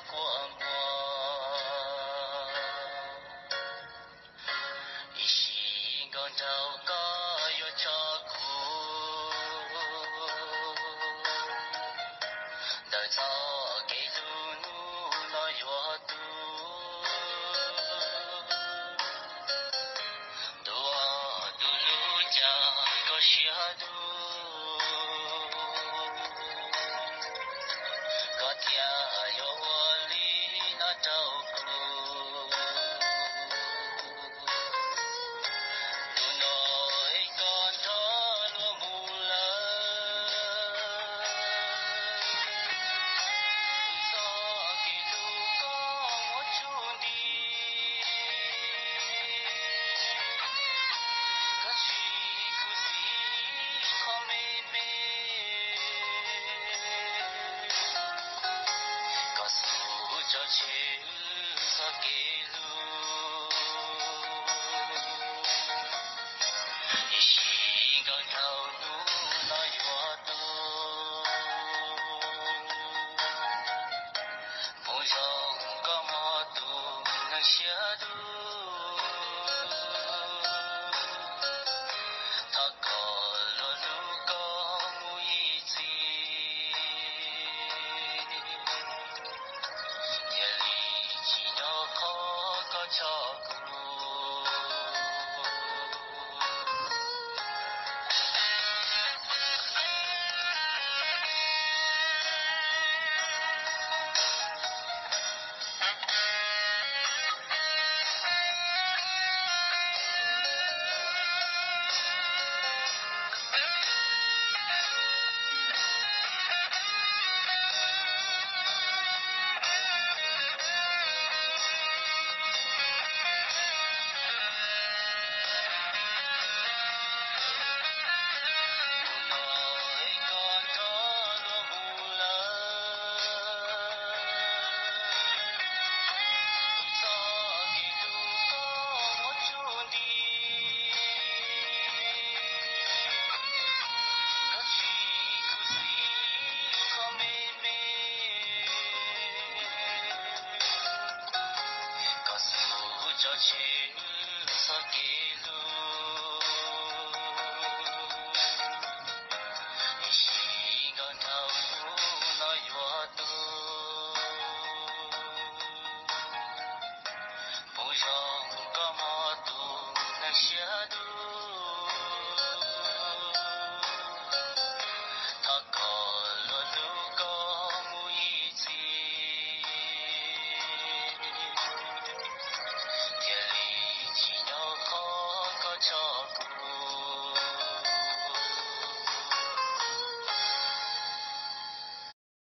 过我，一心讲头个要照顾，到早给路路那要渡，渡路家个下渡。有我里那照顾，路内干他落木了，早给路刚我种地，可去苦西靠妹妹。cho chiều gió kề lu, chỉ còn thâu lu nói hoa tu, mùa giông có mò tu nâng xia tu, thọ cỏ lo lu có mùi gì. Cho chiều gió kề lu, chỉ còn thâu lu nói hoa tu.